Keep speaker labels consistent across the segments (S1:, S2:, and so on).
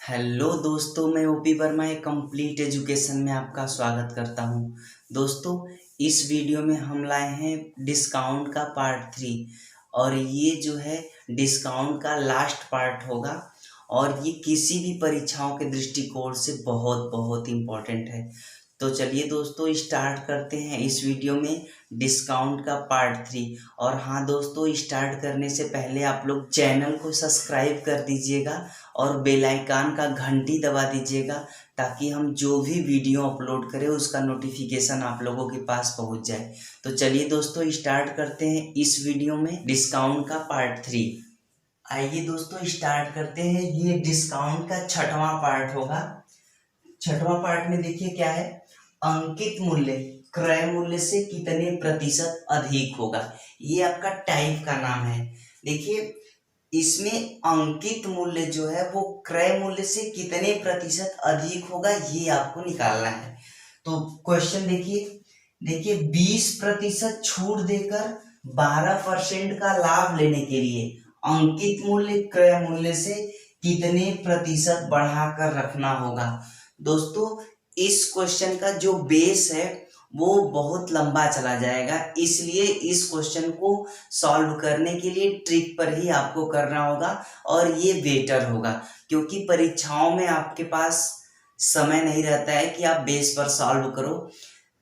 S1: Hello दोस्तों, मैं OP Verma एक कंप्लीट एजुकेशन में आपका स्वागत करता हूं। दोस्तों, इस वीडियो में हम लाए हैं डिस्काउंट का पार्ट 3 और ये जो है डिस्काउंट का लास्ट पार्ट होगा और ये किसी भी परीक्षाओं के दृष्टिकोण से बहुत बहुत इम्पोर्टेंट है। तो चलिए दोस्तों, स्टार्ट करते हैं इस वीडियो में डिस्काउंट का पार्ट 3। और हाँ दोस्तों, स्टार्ट करने से पहले आप लोग चैनल को सब्सक्राइब कर दीजिएगा और बेल आइकन का घंटी दबा दीजिएगा ताकि हम जो भी वीडियो अपलोड करें उसका नोटिफिकेशन आप लोगों के पास पहुंच जाए। तो चलिए दोस्तों, स्टार्ट करते हैं इस वीडियो में डिस्काउंट का पार्ट 3। आइए दोस्तों, स्टार्ट करते हैं। ये डिस्काउंट का छठवां पार्ट होगा। छठवां पार्ट में देखिए क्या है, अंकित मूल्य क्रय मूल्य से कितने प्रतिशत अधिक होगा। ये आपका टाइप का नाम है। देखिए, इसमें अंकित मूल्य जो है वो क्रय मूल्य से कितने प्रतिशत अधिक होगा ये आपको निकालना है। तो क्वेश्चन देखिए 20% छूट देकर 12% का लाभ लेने के लिए अंकित मूल्य क्रय मूल्य से कितने प्रतिशत बढ़ाकर रखना होगा। दोस्तों, इस क्वेश्चन का जो बेस है वो बहुत लंबा चला जाएगा, इसलिए इस क्वेश्चन को सॉल्व करने के लिए ट्रिक पर ही आपको करना होगा और ये बेटर होगा, क्योंकि परीक्षाओं में आपके पास समय नहीं रहता है कि आप बेस पर सॉल्व करो।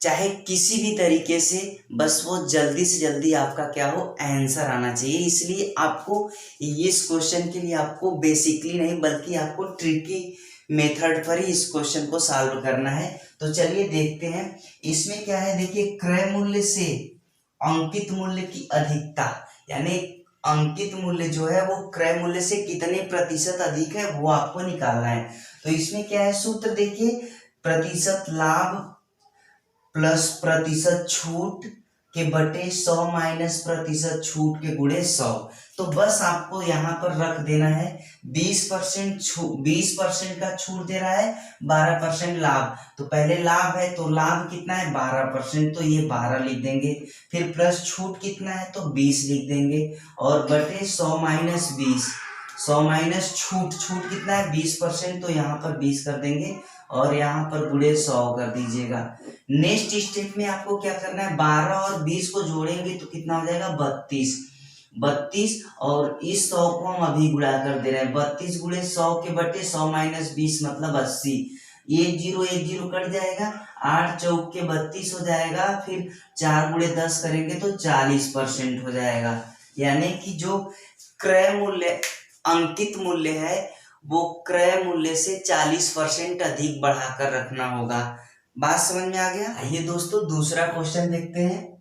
S1: चाहे किसी भी तरीके से, बस वो जल्दी से जल्दी आपका क्या हो, आंसर आना चाहिए। इसलिए आपको इस क्वेश्चन के लिए आपको बेसिकली नहीं बल्कि आपको ट्रिकी मेथड पर ही इस क्वेश्चन को सॉल्व करना है। तो चलिए देखते हैं इसमें क्या है। देखिए, क्रय मूल्य से अंकित मूल्य की अधिकता, यानी अंकित मूल्य जो है वो क्रय मूल्य से कितने प्रतिशत अधिक है वो आपको निकालना है। तो इसमें क्या है सूत्र, देखिए प्रतिशत लाभ प्लस प्रतिशत छूट के बटे 100 माइनस प्रतिशत छूट के गुणे 100। तो बस आपको यहाँ पर रख देना है 20% का छूट दे रहा है, 12% लाभ। तो पहले लाभ है तो लाभ कितना है 12%, तो ये 12 लिख देंगे। फिर प्लस छूट कितना है तो 20 लिख देंगे और बटे 100 माइनस 20, 100 माइनस छूट कितना है 20%, तो यहाँ पर 20 कर देंगे और यहाँ पर गुणे 100 कर दीजिएगा। नेक्स्ट स्टेप में आपको क्या करना है, 12 और 20 को जोड़ेंगे तो कितना हो जाएगा 32 और इस 100 को हम अभी गुणा कर दे रहे हैं। 32 गुणे 100 के बटे 100 माइनस 20 मतलब 80। एक जीरो कट जाएगा, 8 चौक के 32 हो जाएगा। फिर 4 गुणे 10 करेंगे तो 40% हो जाएगा। यानी कि जो क्रय मूल्य अंकित मूल्य है वो क्रय मूल्य से 40% अधिक बढ़ाकर रखना होगा। बात समझ में आ गया। आइए दोस्तों, दूसरा क्वेश्चन देखते हैं।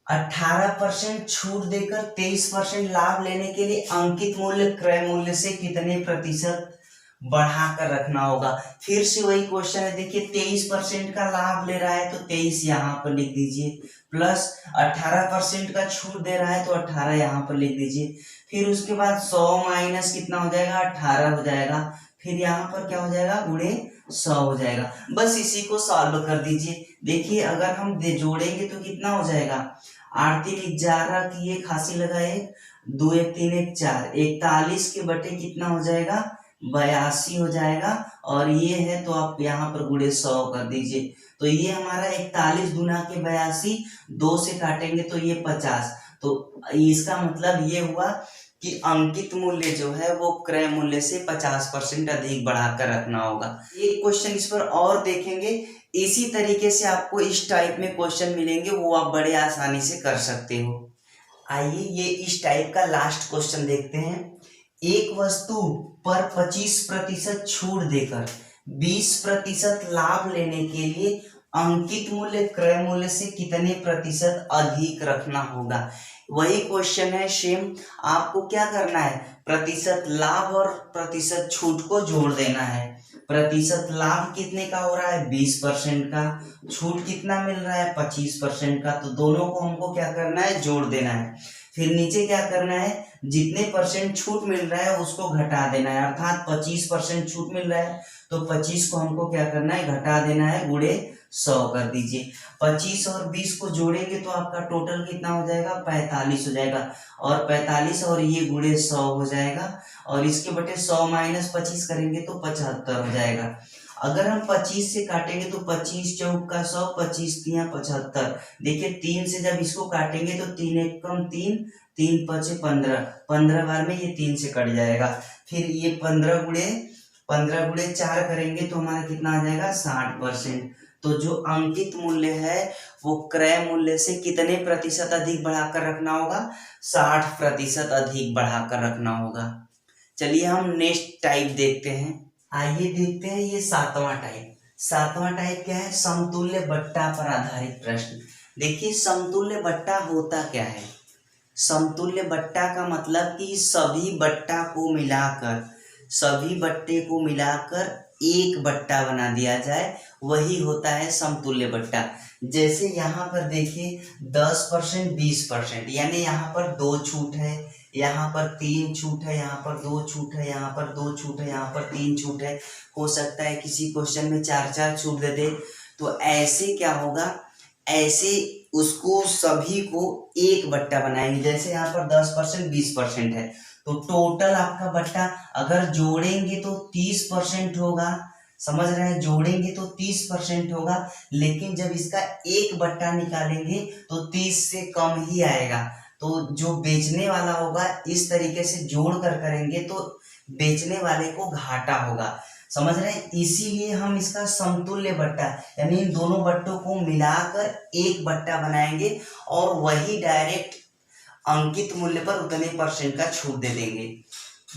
S1: 18% छूट देकर 23% लाभ लेने के लिए अंकित मूल्य क्रय मूल्य से कितने प्रतिशत बढ़ाकर रखना होगा। फिर से वही क्वेश्चन है। देखिए, 23% का लाभ ले रहा है तो 23 यहाँ पर लिख दीजिए, प्लस 18% का छूट दे रहा है तो 18 यहाँ पर लिख दीजिए। फिर उसके बाद 100 माइनस कितना हो जाएगा 18 हो जाएगा। फिर यहाँ पर क्या हो जाएगा गुणे 100 हो जाएगा। बस इसी को सॉल्व कर दीजिए। देखिए, अगर हम जोड़ेंगे तो कितना हो जाएगा, 8 3 11 की एक हासिल लगाए, 2 1 3 1 4, 41 के बटे कितना हो जाएगा 82 हो जाएगा। और ये है तो आप यहाँ पर गुणे 100 कर दीजिए। तो ये हमारा 41 गुना के 82, 2 से काटेंगे तो ये 50। तो इसका मतलब ये हुआ कि अंकित मूल्य जो है वो क्रय मूल्य से 50% अधिक बढ़ाकर रखना होगा। एक क्वेश्चन इस पर और देखेंगे, इसी तरीके से आपको इस टाइप में क्वेश्चन मिलेंगे, वो आप बड़े आसानी से कर सकते हो। आइए ये इस टाइप का लास्ट क्वेश्चन देखते हैं। एक वस्तु पर 25% छूट देकर 20% लाभ लेने के लिए अंकित मूल्य क्रय मूल्य से कितने प्रतिशत अधिक रखना होगा। वही क्वेश्चन है सेम। आपको क्या करना है, प्रतिशत लाभ और प्रतिशत छूट को जोड़ देना है। प्रतिशत लाभ कितने का हो रहा है 20% का, छूट कितना मिल रहा है 25% का, तो दोनों को हमको क्या करना है जोड़ देना है। फिर नीचे क्या करना है, जितने परसेंट छूट मिल रहा है उसको घटा देना है, अर्थात 25% छूट मिल रहा है तो 25 को हमको क्या करना है, घटा देना है, गुणे 100 कर दीजिए। 25 और 20 को जोड़ेंगे तो आपका टोटल कितना हो जाएगा, 45 हो जाएगा, और 45 और ये गुणे 100 हो जाएगा, और इसके बटे 100 माइनस 25 करेंगे तो 75 हो जाएगा। अगर हम 25 से काटेंगे तो 25 चौक का 100, 25 तिया 75। देखिए 3 से जब इसको काटेंगे तो 3 एक कम 3, 3 पचे 15, 15 बार में ये 3 से कट जाएगा। फिर ये 15 गुणे 4 करेंगे तो हमारा कितना आ जाएगा, 60%। तो जो अंकित मूल्य है वो क्रय मूल्य से कितने प्रतिशत अधिक बढ़ाकर रखना होगा, 60% अधिक बढ़ाकर रखना होगा। चलिए हम नेक्स्ट टाइप देखते हैं। आइए देखते हैं ये सातवां टाइप क्या है, समतुल्य बट्टा पर आधारित प्रश्न। देखिए समतुल्य बट्टा होता क्या है, समतुल्य बट्टा का मतलब कि सभी बट्टे को मिलाकर एक बट्टा बना दिया जाए, वही होता है समतुल्य बट्टा। जैसे यहाँ पर देखिए 10%, 20%, यानी यहाँ पर 2 छूट है, यहाँ पर 3 छूट है, यहाँ पर 2 छूट है, यहाँ पर 2 छूट है, यहाँ पर 3 छूट है। हो सकता है किसी क्वेश्चन में 4 छूट दे दे। तो ऐसे क्या होगा, ऐसे उसको सभी को एक बट्टा बनाएंगे। जैसे यहाँ पर 10%, 20% है तो टोटल आपका बट्टा अगर जोड़ेंगे तो 30% होगा, समझ रहे हैं, जोड़ेंगे तो 30% होगा, लेकिन जब इसका एक बट्टा निकालेंगे तो 30 से कम ही आएगा। तो जो बेचने वाला होगा इस तरीके से जोड़ कर करेंगे तो बेचने वाले को घाटा होगा, समझ रहे हैं। इसीलिए हम इसका समतुल्य बट्टा यानी इन दोनों बट्टों को मिलाकर एक बट्टा बनाएंगे और वही डायरेक्ट अंकित मूल्य पर उतने परसेंट का छूट दे देंगे।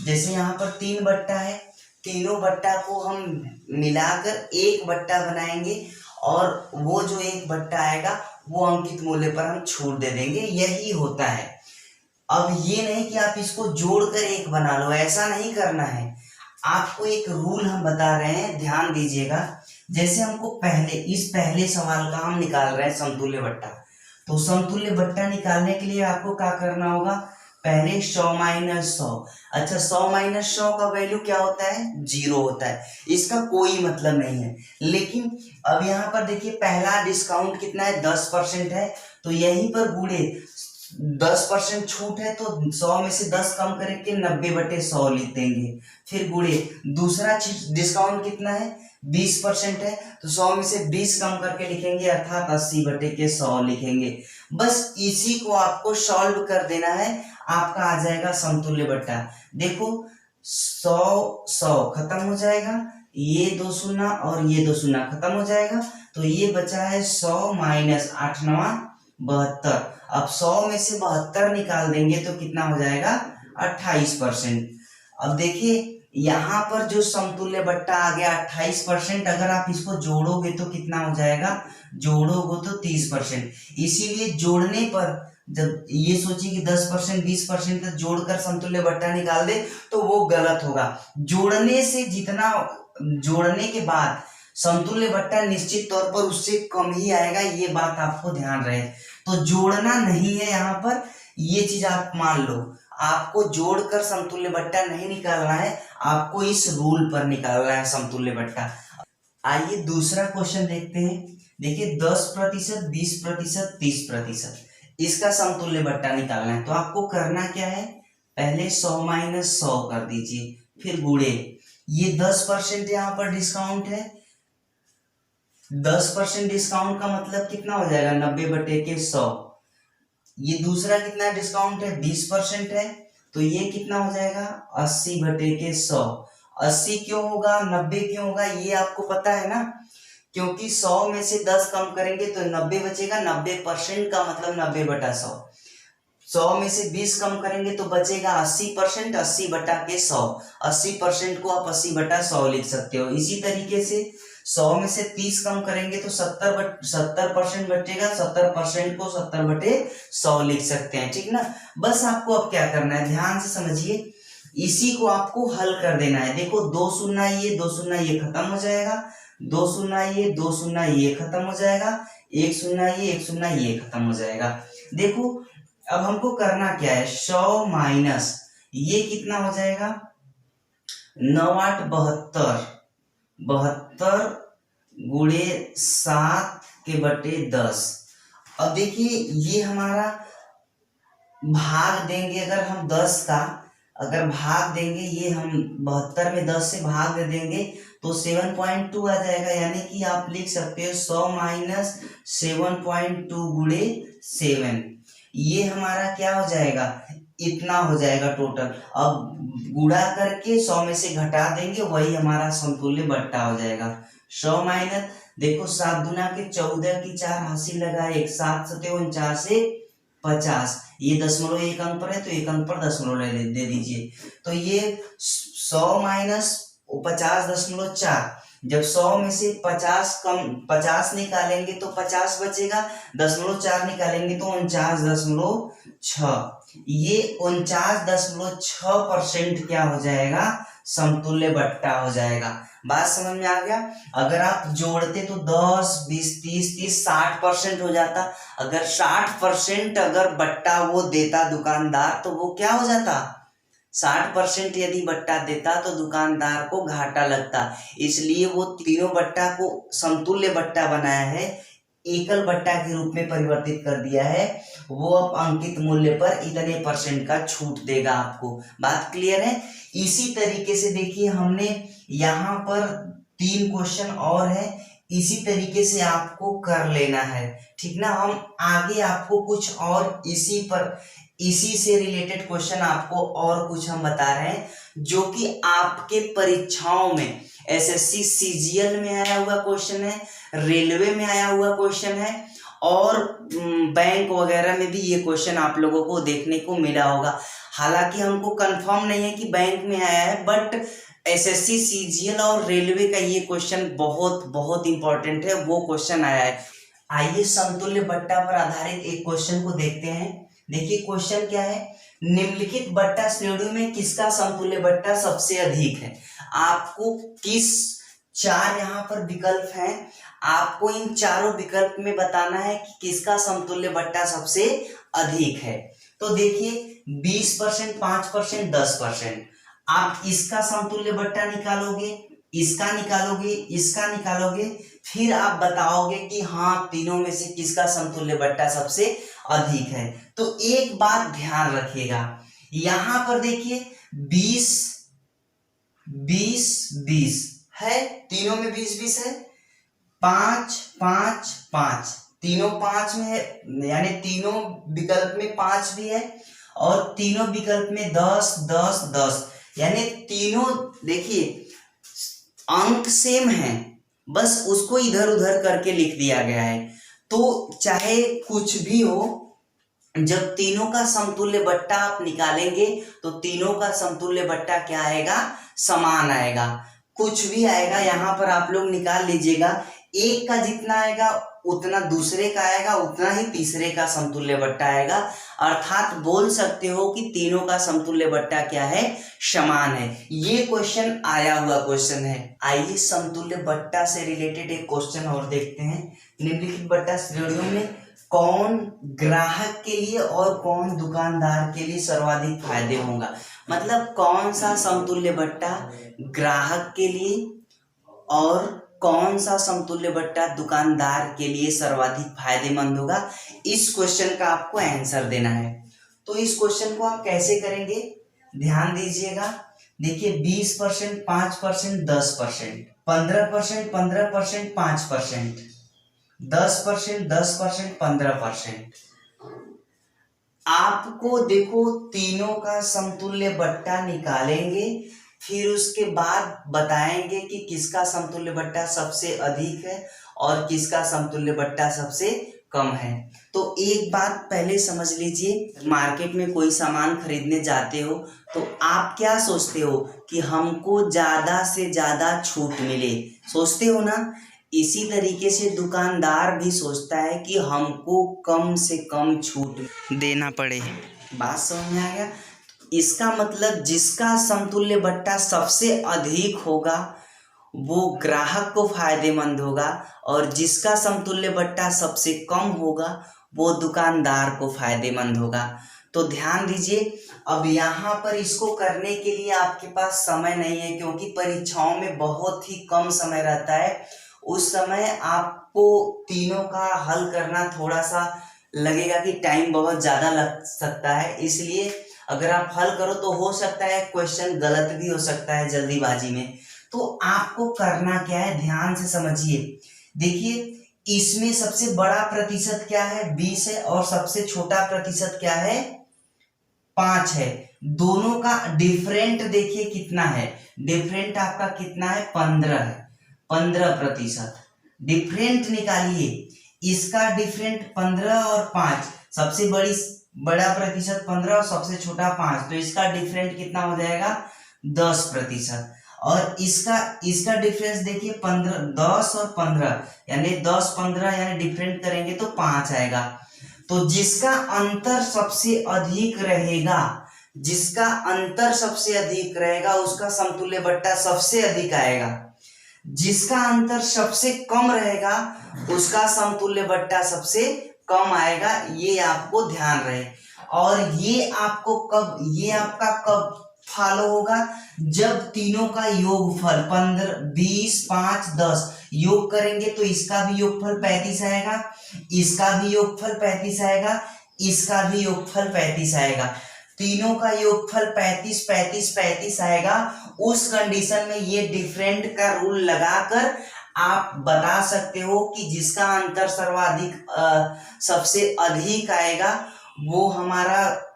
S1: जैसे यहाँ पर 3 बट्टा है, तीनों बट्टा को हम मिलाकर एक बट्टा बनाएंगे और वो जो एक बट्टा आएगा वो अंकित मूल्य पर हम छूट दे देंगे, यही होता है। अब ये नहीं कि आप इसको जोड़कर एक बना लो, ऐसा नहीं करना है। आपको एक रूल हम बता रहे हैं, ध्यान दीजिएगा। जैसे हमको पहले सवाल का हम निकाल रहे हैं समतुल्य बट्टा, तो समतुल्य बट्टा निकालने के लिए आपको क्या करना होगा, पहले 100 माइनस 100। अच्छा 100 माइनस 100 का वैल्यू क्या होता है, 0 होता है, इसका कोई मतलब नहीं है। लेकिन अब यहाँ पर देखिए पहला डिस्काउंट कितना है, 10% है, तो यहीं पर गुणे 10% छूट है तो 100 में से 10 कम करके 90/100 लिख देंगे। फिर गुणे दूसरा डिस्काउंट कितना है, 20% है, तो 100 में से 20 कम करके लिखेंगे, अर्थात 80/100 लिखेंगे। बस इसी को आपको सॉल्व कर देना है, आपका आ जाएगा समतुल्य बट्टा। देखो 100 खत्म हो जाएगा, ये 2 शून्य और ये 2 शून्य खत्म हो जाएगा, तो ये बचा है 100 माइनस 8 9 72। अब 100 में से 72 निकाल देंगे तो कितना हो जाएगा, 28%। अब देखिए यहाँ पर जो समतुल्य बट्टा आ गया 28%, अगर आप इसको जोड़ोगे तो कितना हो जाएगा, जोड़ोगे तो 30%। इसीलिए जोड़ने पर जब ये सोचिए कि 10% 20% तक जोड़कर समतुल्य बट्टा निकाल दे तो वो गलत होगा। जोड़ने से जितना जोड़ने के बाद समतुल्य बट्टा निश्चित तौर पर उससे कम ही आएगा, ये बात आपको ध्यान रहे। तो जोड़ना नहीं है यहाँ पर, ये चीज आप मान लो, आपको जोड़कर समतुल्य बट्टा नहीं निकालना है, आपको इस रूल पर निकालना है समतुल्य बट्टा। आइए दूसरा क्वेश्चन देखते हैं। देखिए 10%, 20%, 30%, इसका समतुल्य बट्टा निकालना है। तो आपको करना क्या है, पहले 100 माइनस 100 कर दीजिए, फिर गुणे ये 10% यहाँ पर डिस्काउंट है, 10% डिस्काउंट का मतलब कितना हो जाएगा, 90/100। ये दूसरा कितना डिस्काउंट है, 20% है, तो ये कितना हो जाएगा, 80/100। 80 क्यों होगा, 90 क्यों होगा, ये आपको पता है ना, क्योंकि 100 में से 10 कम करेंगे तो 90 बचेगा, 90% का मतलब 90/100। 100 में से 20 कम करेंगे तो बचेगा 80%, 80/100। 80% को आप 80/100 लिख सकते हो। इसी तरीके से 100 में से 30 कम करेंगे तो 70% बचेगा, 70% को 70/100 लिख सकते हैं, ठीक ना। बस आपको अब क्या करना है, ध्यान से समझिए, इसी को आपको हल कर देना है। देखो 2 शून्य ये 2 शून्य ये खत्म हो जाएगा, 2 शून्य ये 2 शून्य ये खत्म हो जाएगा, 1 शून्य ये 1 शून्य ये खत्म हो जाएगा। देखो अब हमको करना क्या है, 100 माइनस ये कितना हो जाएगा, 9 8 72, 72 गुणे 7 के बटे 10। अब देखिए ये हमारा भाग देंगे, अगर हम 10 का अगर भाग देंगे, ये हम 72 में 10 से भाग दे देंगे तो 7.2 आ जाएगा। यानी कि आप लिख सकते हो 100 माइनस 7.2 गुणे 7, ये हमारा क्या हो जाएगा, इतना हो जाएगा टोटल। अब गुणा करके 100 में से घटा देंगे, वही हमारा समतुल्य बट्टा हो जाएगा। 100 माइनस देखो 7 दूना के 14 की 4 हासिल लगा 1, 7 7 49 से 50, ये दशमलव एक अंक पर है तो एक अंक पर दशमलव दे दीजिए। तो ये 100 माइनस 50.4, जब 100 में से 50 निकालेंगे तो 50 बचेगा, 0.4 निकालेंगे तो 49.6, ये 49.6% क्या हो जाएगा, समतुल्य बट्टा हो जाएगा। बात समझ में आ गया। अगर आप जोड़ते तो 10 20 30 30 60% हो जाता। अगर 60% अगर बट्टा वो देता दुकानदार तो वो क्या हो जाता, 60% यदि बट्टा देता तो दुकानदार को घाटा लगता। इसलिए वो तीनों बट्टा को समतुल्य बट्टा बनाया है, एकल बट्टा के रूप में परिवर्तित कर दिया है। वो अब अंकित मूल्य पर इतने % का छूट देगा आपको। बात क्लियर है। इसी तरीके से देखिए हमने यहाँ पर 3 क्वेश्चन और है, इसी तरीके से आपको कर लेना है, ठीक ना। हम आगे आपको कुछ और इसी से रिलेटेड क्वेश्चन आपको और कुछ हम बता रहे हैं, जो कि आपके परीक्षाओं में एसएससी सीजीएल में आया हुआ क्वेश्चन है, रेलवे में आया हुआ क्वेश्चन है, और बैंक वगैरह में भी ये क्वेश्चन आप लोगों को देखने को मिला होगा। हालांकि हमको कंफर्म नहीं है कि बैंक में आया है, बट एसएससी सीजीएल और रेलवे का ये क्वेश्चन बहुत बहुत इंपॉर्टेंट है, वो क्वेश्चन आया है। आइए समतुल्य बट्टा पर आधारित एक क्वेश्चन को देखते हैं। देखिए क्वेश्चन क्या है, निम्नलिखित बट्टा श्रेणियों में किसका समतुल्य बट्टा सबसे अधिक है। आपको चार यहाँ पर विकल्प हैं, आपको इन चारों विकल्प में बताना है कि किसका समतुल्य बट्टा सबसे अधिक है। तो देखिए 20%, 5%, 10%। आप इसका समतुल्य बट्टा निकालोगे, इसका निकालोगे, इसका निकालोगे, फिर आप बताओगे कि हाँ तीनों में से किसका समतुल्य बट्टा सबसे अधिक है। तो एक बात ध्यान रखिएगा, यहां पर देखिए 20 20 20 है, तीनों में 20 20 है, 5 5 5, तीनों 5 में है, यानी तीनों विकल्प में 5 भी है, और तीनों विकल्प में 10 10 10, यानी तीनों देखिए अंक सेम है, बस उसको इधर उधर करके लिख दिया गया है। तो चाहे कुछ भी हो, जब तीनों का समतुल्य बट्टा आप निकालेंगे तो तीनों का समतुल्य बट्टा क्या आएगा, समान आएगा। कुछ भी आएगा यहाँ पर आप लोग निकाल लीजिएगा, एक का जितना आएगा उतना दूसरे का आएगा, उतना ही तीसरे का समतुल्य बट्टा आएगा। अर्थात बोल सकते हो कि तीनों का समतुल्य बट्टा क्या है, समान है। ये क्वेश्चन आया हुआ क्वेश्चन है। आइए समतुल्य बट्टा से रिलेटेड एक क्वेश्चन और देखते हैं। निम्नलिखित बट्टा श्रेणियों में कौन ग्राहक के लिए और कौन दुकानदार के लिए सर्वाधिक फायदे होगा। मतलब कौन सा समतुल्य बट्टा ग्राहक के लिए और कौन सा समतुल्य बट्टा दुकानदार के लिए सर्वाधिक फायदेमंद होगा, इस क्वेश्चन का आपको आंसर देना है। तो इस क्वेश्चन को आप कैसे करेंगे, ध्यान दीजिएगा। देखिए 20%, 5%, 10%, 15%, 15%, 5%, 10%, 10%, 15%। आपको देखो तीनों का समतुल्य बट्टा निकालेंगे, फिर उसके बाद बताएंगे कि किसका समतुल्य बट्टा सबसे अधिक है और किसका समतुल्य बट्टा सबसे कम है। तो एक बात पहले समझ लीजिए, मार्केट में कोई सामान खरीदने जाते हो तो आप क्या सोचते हो कि हमको ज्यादा से ज्यादा छूट मिले, सोचते हो ना। इसी तरीके से दुकानदार भी सोचता है कि हमको कम से कम छूट देना पड़े। बात समझ में आ गया। इसका मतलब जिसका समतुल्य बट्टा सबसे अधिक होगा वो ग्राहक को फायदेमंद होगा, और जिसका समतुल्य बट्टा सबसे कम होगा वो दुकानदार को फायदेमंद होगा। तो ध्यान दीजिए, अब यहाँ पर इसको करने के लिए आपके पास समय नहीं है, क्योंकि परीक्षाओं में बहुत ही कम समय रहता है। उस समय आपको तीनों का हल करना थोड़ा सा लगेगा कि टाइम बहुत ज़्यादा लग सकता है, इसलिए अगर आप हल करो तो हो सकता है क्वेश्चन गलत भी हो सकता है जल्दीबाजी में। तो आपको करना क्या है, ध्यान से समझिए। देखिए, इसमें सबसे बड़ा प्रतिशत क्या है, 20 है, और सबसे छोटा प्रतिशत क्या है, 5 है। दोनों का डिफरेंट देखिए कितना है, डिफरेंट आपका कितना है, 15 है, 15%। डिफरेंट निकालिए, इसका डिफरेंट 15 और 5, सबसे बड़ा प्रतिशत 15 और सबसे छोटा 5, तो इसका डिफरेंट कितना हो जाएगा, 10%। और इसका डिफरेंस देखिए 15, 10 और 15, यानी 10 15 यानी डिफरेंट करेंगे तो 5 आएगा। तो जिसका अंतर सबसे अधिक रहेगा, जिसका अंतर सबसे अधिक रहेगा उसका समतुल्य बट्टा सबसे अधिक आएगा। जिसका अंतर सबसे कम रहेगा उसका समतुल्य बट्टा सबसे कम आएगा। ये आपको ध्यान रहे। और ये आपका कब फॉलो होगा, जब तीनों का योगफल 15, 20, 5, 10 योग करेंगे तो इसका भी योगफल 35 आएगा, इसका भी योगफल 35 आएगा, इसका भी योगफल 35 आएगा। तीनों का योगफल 35, 35, 35 आएगा। उस कंडीशन में ये डिफरेंट का रूल लगाकर आप बता सकते हो कि जिसका अंतर सर्वाधिक सबसे अधिक आएगा वो हमारा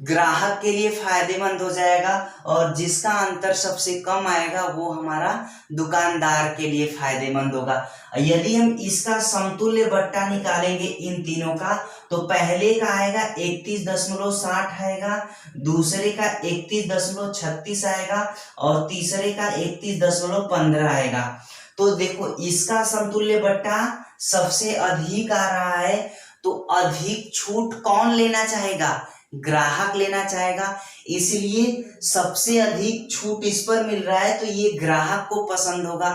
S1: ग्राहक के लिए फायदेमंद हो जाएगा, और जिसका अंतर सबसे कम आएगा वो हमारा दुकानदार के लिए फायदेमंद होगा। यदि हम इसका समतुल्य बट्टा निकालेंगे इन तीनों का, तो पहले का आएगा 31.60 आएगा, दूसरे का 31.36 आएगा, और तीसरे का 31.15 आएगा। तो देखो, इसका समतुल्य बट्टा सबसे अधिक आ रहा है, तो अधिक छूट कौन लेना चाहेगा, ग्राहक लेना चाहेगा, इसलिए सबसे अधिक छूट इस पर मिल रहा है तो ये ग्राहक को पसंद होगा,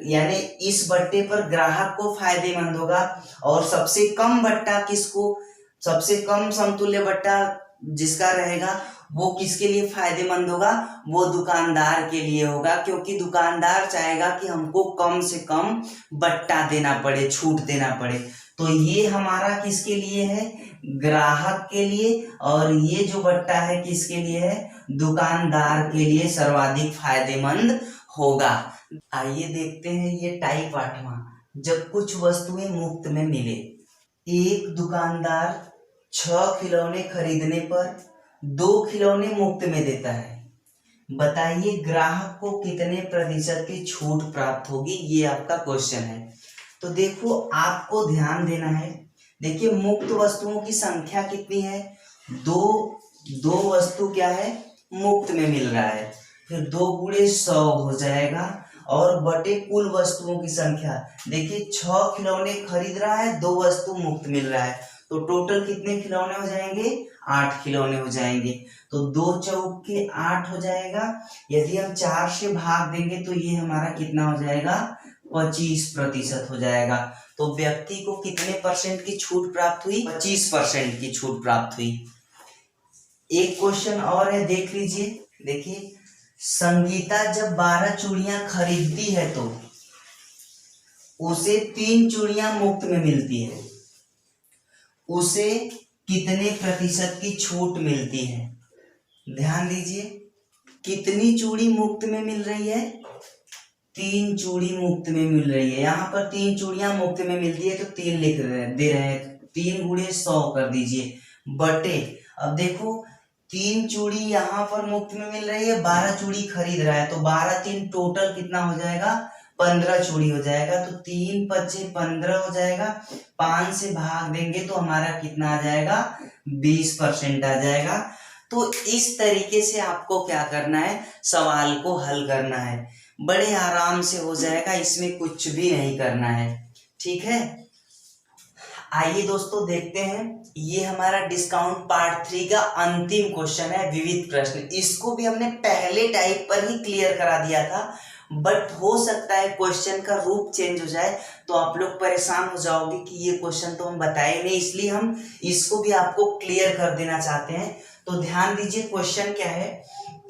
S1: यानी इस बट्टे पर ग्राहक को फायदेमंद होगा। और सबसे कम बट्टा किसको, सबसे कम समतुल्य बट्टा जिसका रहेगा वो किसके लिए फायदेमंद होगा, वो दुकानदार के लिए होगा, क्योंकि दुकानदार चाहेगा कि हमको कम से कम बट्टा देना पड़े, छूट देना पड़े। तो ये हमारा किसके लिए है, ग्राहक के लिए, और ये जो बट्टा है किसके लिए है, दुकानदार के लिए सर्वाधिक फायदेमंद होगा। आइए देखते हैं ये टाइप 8वां, जब कुछ वस्तुएं मुफ्त में मिले। एक दुकानदार 6 खिलौने खरीदने पर 2 खिलौने मुफ्त में देता है। बताइए ग्राहक को कितने प्रतिशत की छूट प्राप्त होगी, ये आपका क्वेश्चन है। तो देखो, आपको ध्यान देना है। देखिए, मुफ्त वस्तुओं की संख्या कितनी है, दो वस्तु क्या है, मुफ्त में मिल रहा है, फिर 2 गुणे 100 हो जाएगा, और बटे कुल वस्तुओं की संख्या, देखिए 6 खिलौने खरीद रहा है, 2 वस्तु मुफ्त मिल रहा है, तो टोटल कितने खिलौने हो जाएंगे, 8 खिलौने हो जाएंगे। तो 2 चौके 8 हो जाएगा। यदि हम 4 से भाग देंगे तो ये हमारा कितना हो जाएगा, 25% हो जाएगा। तो व्यक्ति को कितने परसेंट की छूट प्राप्त हुई, 25% की छूट प्राप्त हुई। एक क्वेश्चन और है, देख लीजिए। देखिए, संगीता जब 12 चूड़ियां खरीदती है तो उसे 3 चूड़ियां मुफ्त में मिलती है, उसे कितने प्रतिशत की छूट मिलती है। ध्यान दीजिए, कितनी चूड़ी मुफ्त में मिल रही है, 3 चूड़ी मुफ्त में मिल रही है। यहाँ पर 3 चूड़ियां मुफ्त में मिलती है तो 3 दे रहे हैं, 3 गुणे 100 कर दीजिए, बटे, अब देखो 3 चूड़ी यहाँ पर मुफ्त में मिल रही है, 12 चूड़ी खरीद रहा है, तो 12 3 टोटल कितना हो जाएगा, 15 चूड़ी हो जाएगा। तो 3 5 15 हो जाएगा, 5 से भाग देंगे तो हमारा कितना आ जाएगा, 20% आ जाएगा। तो इस तरीके से आपको क्या करना है, सवाल को हल करना है, बड़े आराम से हो जाएगा, इसमें कुछ भी नहीं करना है, ठीक है। आइए दोस्तों देखते हैं, ये हमारा डिस्काउंट पार्ट 3 का अंतिम क्वेश्चन है, विविध प्रश्न। इसको भी हमने पहले टाइप पर ही क्लियर करा दिया था, बट हो सकता है क्वेश्चन का रूप चेंज हो जाए, तो आप लोग परेशान हो जाओगे कि ये क्वेश्चन तो हम बताए नहीं, इसलिए हम इसको भी आपको क्लियर कर देना चाहते हैं। तो ध्यान दीजिए क्वेश्चन क्या है।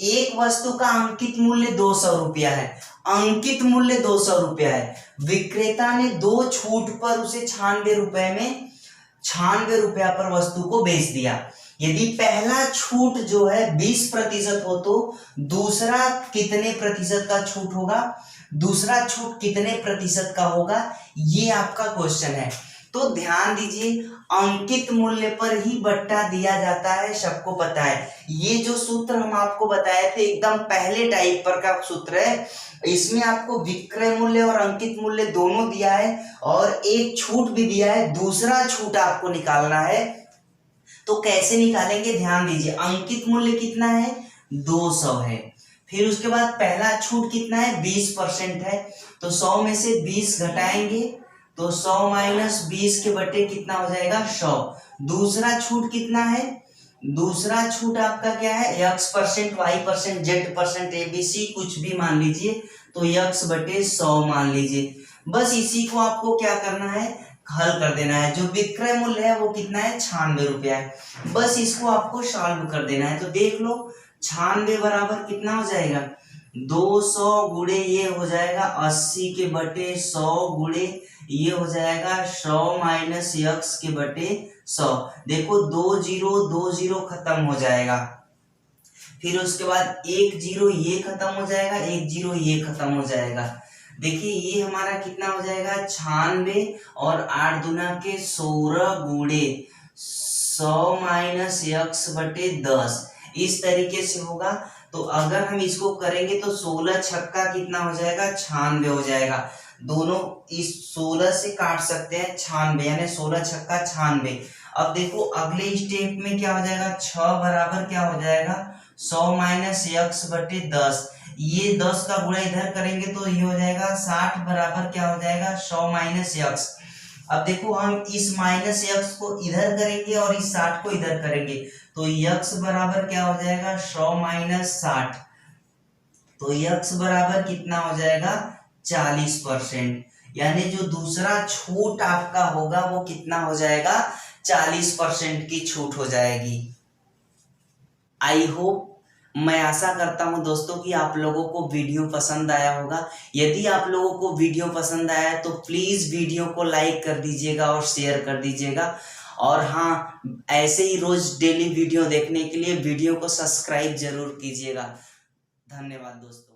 S1: एक वस्तु का अंकित मूल्य 200 रुपया है, अंकित मूल्य 200 रुपया है, विक्रेता ने 2 छूट पर उसे 96 रुपया पर वस्तु को बेच दिया। यदि पहला छूट जो है 20% हो तो दूसरा कितने प्रतिशत का छूट होगा, दूसरा छूट कितने प्रतिशत का होगा, ये आपका क्वेश्चन है। तो ध्यान दीजिए, अंकित मूल्य पर ही बट्टा दिया जाता है, सबको पता है। ये जो सूत्र हम आपको बताए थे एकदम पहले टाइप पर का सूत्र है, इसमें आपको विक्रय मूल्य और अंकित मूल्य दोनों दिया है और एक छूट भी दिया है, दूसरा छूट आपको निकालना है। तो कैसे निकालेंगे, ध्यान दीजिए। अंकित मूल्य कितना है, 200 है। फिर उसके बाद पहला छूट कितना है, 20% है, तो 100 में से 20 घटाएंगे तो 100 माइनस 20 के बटे कितना हो जाएगा, 100। दूसरा छूट कितना है, दूसरा छूट आपका क्या है, x%, y%, z%, ABC कुछ भी मान लीजिए, तो x बटे 100 मान लीजिए। बस इसी को आपको क्या करना है, हल कर देना है। जो विक्रय मूल्य है वो कितना है, 96 रुपया है। बस इसको आपको सॉल्व कर देना है। तो देख लो 96 बराबर कितना हो जाएगा, 200 गुणे ये हो जाएगा 80 के बटे 100 गुणे ये हो जाएगा 100 माइनस x के बटे 100। देखो 2 0 खत्म हो जाएगा, फिर उसके बाद 1 0 ये खत्म हो जाएगा, 1 0 ये खत्म हो जाएगा। देखिए ये हमारा कितना हो जाएगा, 96 और 8 दूना के 16 गुणे 100 माइनस x बटे 10, इस तरीके से होगा। तो अगर हम इसको करेंगे तो 16 छक्का कितना हो जाएगा, 96 हो जाएगा। दोनों इस 16 से काट सकते हैं 96, यानी 16 छक्का 96। अब देखो अगले स्टेप में क्या हो जाएगा, 6 बराबर क्या हो जाएगा, 100 माइनस x बटे 10। ये 10 का गुणा इधर करेंगे तो ये हो जाएगा 60 बराबर क्या हो जाएगा, 100 माइनस x। अब देखो हम इस माइनस x को इधर करेंगे और इस 60 को इधर करेंगे, तो x बराबर क्या हो जाएगा, 100 माइनस 60। तो x बराबर कितना हो जाएगा, 40%। यानी जो दूसरा छूट आपका होगा वो कितना हो जाएगा, 40% की छूट हो जाएगी। आई होप, मैं आशा करता हूं दोस्तों कि आप लोगों को वीडियो पसंद आया होगा। यदि आप लोगों को वीडियो पसंद आया तो प्लीज वीडियो को लाइक कर दीजिएगा और शेयर कर दीजिएगा। और हाँ, ऐसे ही रोज डेली वीडियो देखने के लिए वीडियो को सब्सक्राइब जरूर कीजिएगा। धन्यवाद दोस्तों।